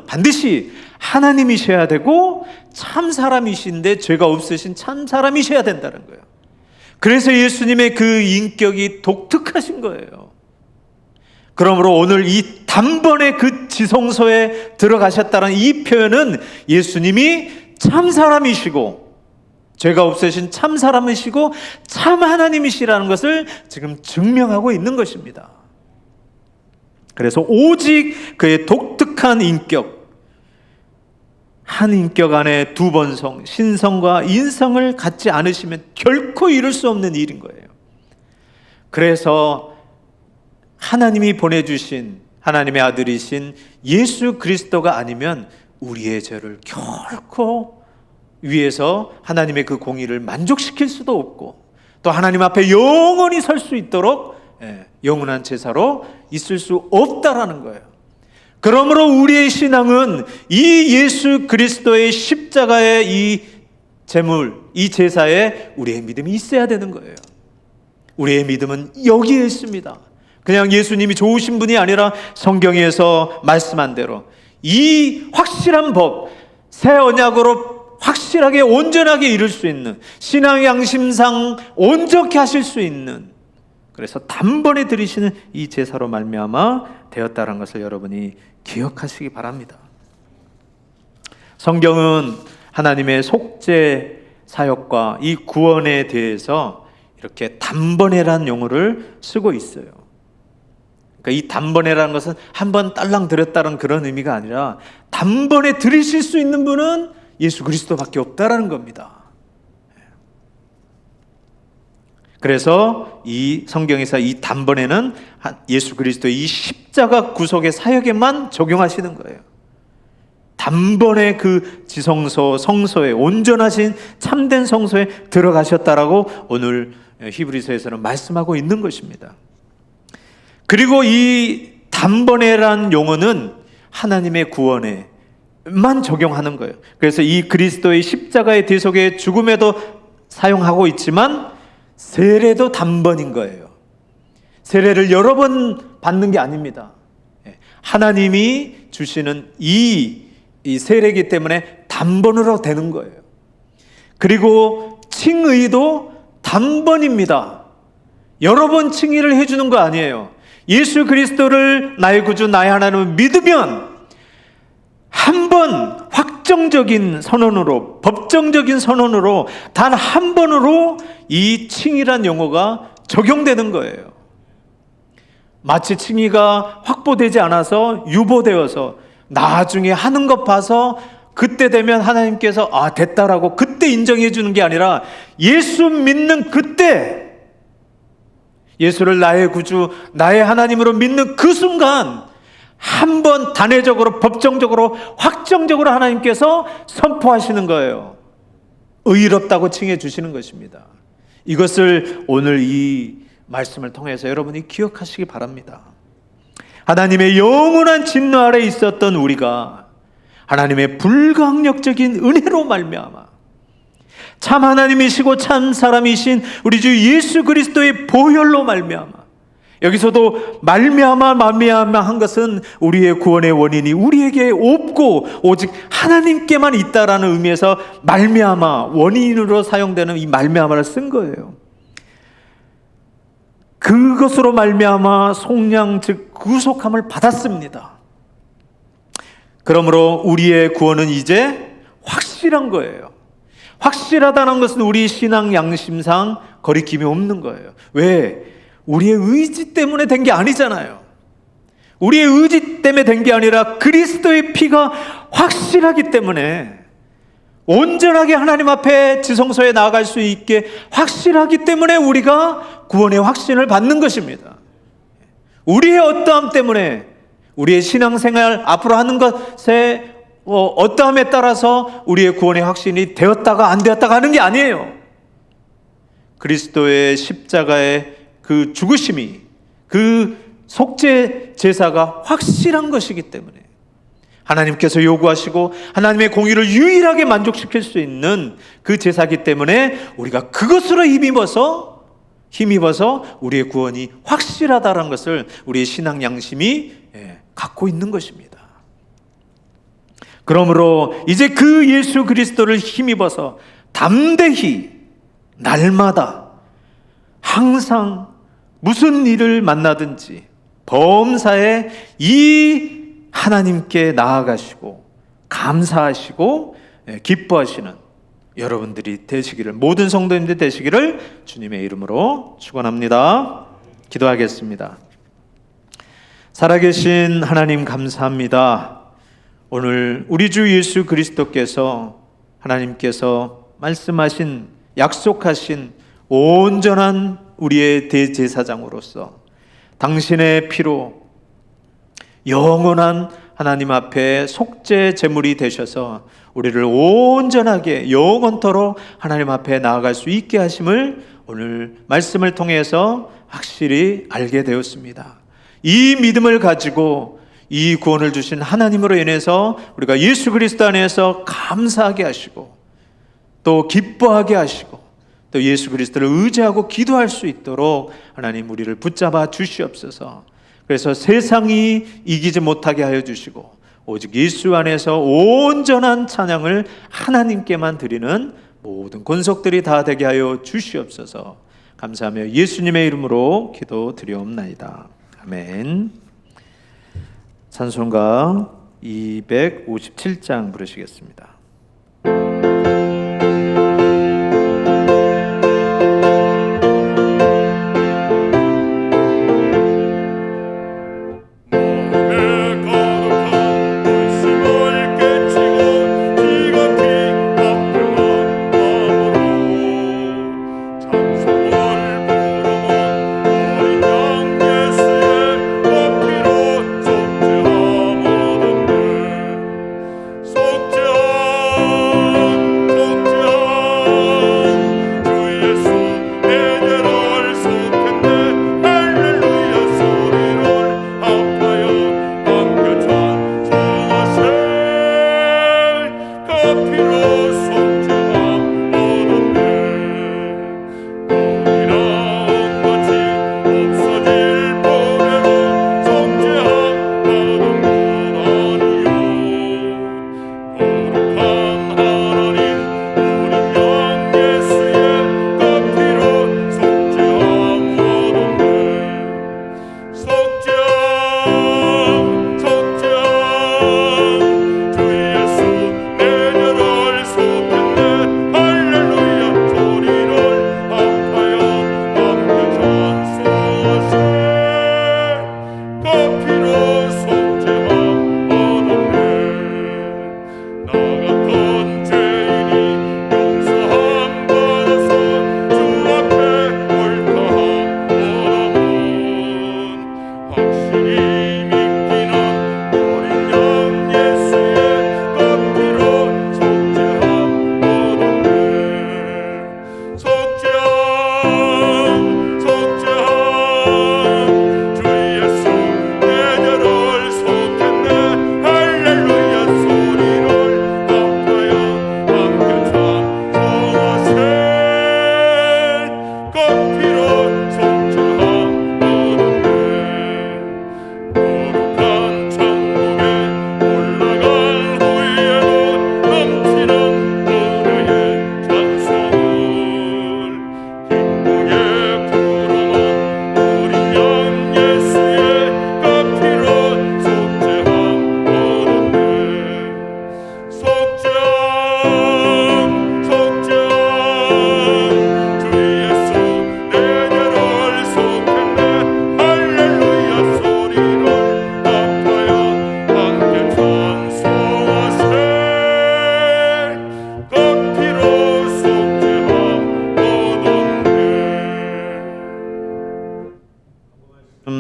반드시 하나님이셔야 되고 참 사람이신데 죄가 없으신 참 사람이셔야 된다는 거예요. 그래서 예수님의 그 인격이 독특하신 거예요. 그러므로 오늘 이 단번에 그 지성소에 들어가셨다는 이 표현은 예수님이 참 사람이시고 죄가 없으신 참 사람이시고 참 하나님이시라는 것을 지금 증명하고 있는 것입니다. 그래서 오직 그의 독특한 인격, 한 인격 안에 두 번성, 신성과 인성을 갖지 않으시면 결코 이룰 수 없는 일인 거예요. 그래서 하나님이 보내주신 하나님의 아들이신 예수 그리스도가 아니면 우리의 죄를 결코 위해서 하나님의 그 공의를 만족시킬 수도 없고, 또 하나님 앞에 영원히 설 수 있도록 영원한 제사로 있을 수 없다라는 거예요. 그러므로 우리의 신앙은 이 예수 그리스도의 십자가의 이 제물, 이 제사에 우리의 믿음이 있어야 되는 거예요. 우리의 믿음은 여기에 있습니다. 그냥 예수님이 좋으신 분이 아니라 성경에서 말씀한 대로 이 확실한 법, 새 언약으로 확실하게 온전하게 이룰 수 있는, 신앙의 양심상 온전케 하실 수 있는, 그래서 단번에 드리시는 이 제사로 말미암아 되었다는 것을 여러분이 기억하시기 바랍니다. 성경은 하나님의 속죄 사역과 이 구원에 대해서 이렇게 단번에라는 용어를 쓰고 있어요. 그러니까 이 단번에라는 것은 한 번 딸랑 드렸다는 그런 의미가 아니라 단번에 드리실 수 있는 분은 예수 그리스도밖에 없다라는 겁니다. 그래서 이 성경에서 이 단번에는 예수 그리스도의 이 십자가 구속의 사역에만 적용하시는 거예요. 단번에 그 지성소, 성소에, 온전하신 참된 성소에 들어가셨다라고 오늘 히브리서에서는 말씀하고 있는 것입니다. 그리고 이 단번에란 용어는 하나님의 구원에만 적용하는 거예요. 그래서 이 그리스도의 십자가의 대속의 죽음에도 사용하고 있지만 세례도 단번인 거예요. 세례를 여러 번 받는 게 아닙니다. 하나님이 주시는 이 세례이기 때문에 단번으로 되는 거예요. 그리고 칭의도 단번입니다. 여러 번 칭의를 해주는 거 아니에요. 예수 그리스도를 나의 구주, 나의 하나님을 믿으면 한 번 확정적인 선언으로, 법정적인 선언으로, 단 한 번으로 이 칭의란 용어가 적용되는 거예요. 마치 칭의가 확보되지 않아서 유보되어서 나중에 하는 것 봐서 그때 되면 하나님께서 됐다라고 그때 인정해 주는 게 아니라 예수 믿는 그때, 예수를 나의 구주, 나의 하나님으로 믿는 그 순간 한 번 단회적으로, 법정적으로, 확정적으로 하나님께서 선포하시는 거예요. 의롭다고 칭해 주시는 것입니다. 이것을 오늘 이 말씀을 통해서 여러분이 기억하시기 바랍니다. 하나님의 영원한 진노 아래 있었던 우리가 하나님의 불강력적인 은혜로 말미암아 참 하나님이시고 참 사람이신 우리 주 예수 그리스도의 보혈로 말미암아, 여기서도 말미암아 한 것은 우리의 구원의 원인이 우리에게 없고 오직 하나님께만 있다라는 의미에서 말미암아, 원인으로 사용되는 이 말미암아를 쓴 거예요. 그것으로 말미암아 속량 즉 구속함을 받았습니다. 그러므로 우리의 구원은 이제 확실한 거예요. 확실하다는 것은 우리 신앙 양심상 거리낌이 없는 거예요. 왜? 우리의 의지 때문에 된 게 아니잖아요. 우리의 의지 때문에 된 게 아니라 그리스도의 피가 확실하기 때문에, 온전하게 하나님 앞에 지성소에 나아갈 수 있게 확실하기 때문에 우리가 구원의 확신을 받는 것입니다. 우리의 어떠함 때문에, 우리의 신앙생활 앞으로 하는 것에 어떠함에 따라서 우리의 구원의 확신이 되었다가 안 되었다가 하는 게 아니에요. 그리스도의 십자가의 그 죽으심이, 그 속죄 제사가 확실한 것이기 때문에, 하나님께서 요구하시고 하나님의 공의를 유일하게 만족시킬 수 있는 그 제사기 때문에 우리가 그것으로 힘입어서 우리의 구원이 확실하다는 것을 우리의 신앙 양심이 갖고 있는 것입니다. 그러므로 이제 그 예수 그리스도를 힘입어서 담대히 날마다 항상 무슨 일을 만나든지 범사에 이 하나님께 나아가시고 감사하시고 기뻐하시는 여러분들이 되시기를, 모든 성도님들 되시기를 주님의 이름으로 축원합니다. 기도하겠습니다. 살아계신 하나님 감사합니다. 오늘 우리 주 예수 그리스도께서, 하나님께서 말씀하신, 약속하신 온전한 우리의 대제사장으로서 당신의 피로 영원한 하나님 앞에 속죄 제물이 되셔서 우리를 온전하게 영원토록 하나님 앞에 나아갈 수 있게 하심을 오늘 말씀을 통해서 확실히 알게 되었습니다. 이 믿음을 가지고 이 구원을 주신 하나님으로 인해서 우리가 예수 그리스도 안에서 감사하게 하시고 또 기뻐하게 하시고 또 예수 그리스도를 의지하고 기도할 수 있도록 하나님 우리를 붙잡아 주시옵소서. 그래서 세상이 이기지 못하게 하여 주시고 오직 예수 안에서 온전한 찬양을 하나님께만 드리는 모든 권속들이 다 되게 하여 주시옵소서. 감사하며 예수님의 이름으로 기도드리옵나이다. 아멘. 찬송가 257장 부르시겠습니다. 속죄하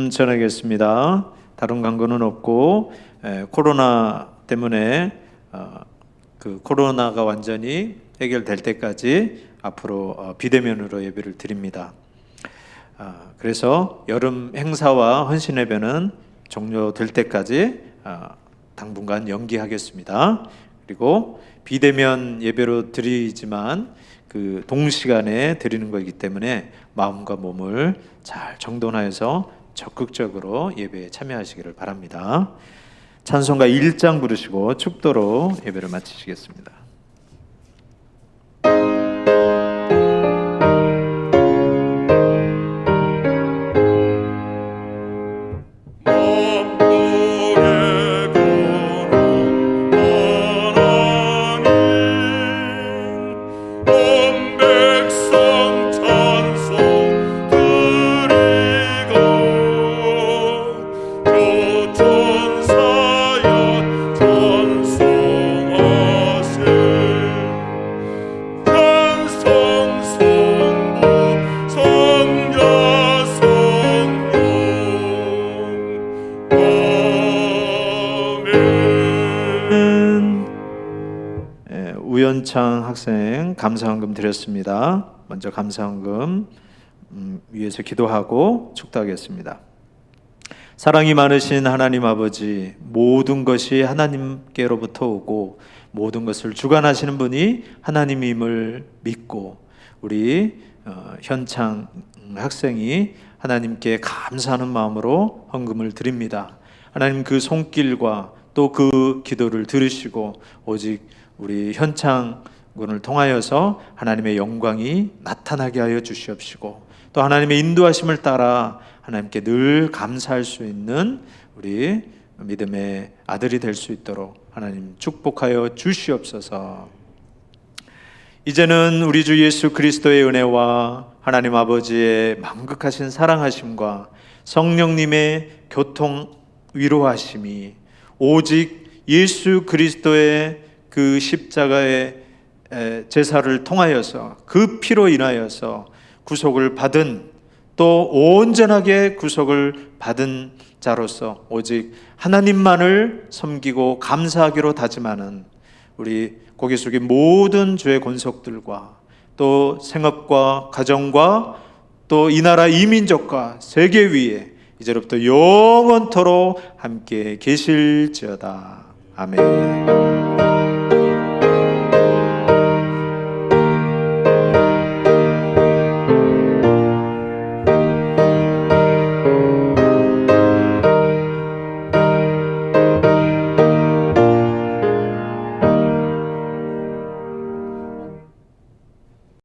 전하겠습니다. 다른 광고는 없고 코로나 때문에 그 코로나가 완전히 해결될 때까지 앞으로 비대면으로 예배를 드립니다. 그래서 여름 행사와 헌신 예배는 종료될 때까지 당분간 연기하겠습니다. 그리고 비대면 예배로 드리지만 그 동시간에 드리는 거기 때문에 마음과 몸을 잘 정돈하여서 적극적으로 예배에 참여하시기를 바랍니다. 찬송가 1장 부르시고 축도로 예배를 마치시겠습니다. 우연창 학생 감사헌금 드렸습니다. 먼저 감사헌금 위해서 기도하고 축도하겠습니다. 사랑이 많으신 하나님 아버지, 모든 것이 하나님께로부터 오고 모든 것을 주관하시는 분이 하나님임을 믿고 우리 현창 학생이 하나님께 감사하는 마음으로 헌금을 드립니다. 하나님 그 손길과 또 그 기도를 들으시고 오직 우리 현창 군을 통하여서 하나님의 영광이 나타나게 하여 주시옵시고 또 하나님의 인도하심을 따라 하나님께 늘 감사할 수 있는 우리 믿음의 아들이 될 수 있도록 하나님 축복하여 주시옵소서. 이제는 우리 주 예수 그리스도의 은혜와 하나님 아버지의 만극하신 사랑하심과 성령님의 교통 위로하심이 오직 예수 그리스도의 그 십자가의 제사를 통하여서 그 피로 인하여서 구속을 받은 또 온전하게 구속을 받은 자로서 오직 하나님만을 섬기고 감사하기로 다짐하는 우리 고개 숙인 모든 주의 권속들과 또 생업과 가정과 또 이 나라 이민족과 세계 위에 이제로부터 영원토록 함께 계실지어다. 아멘.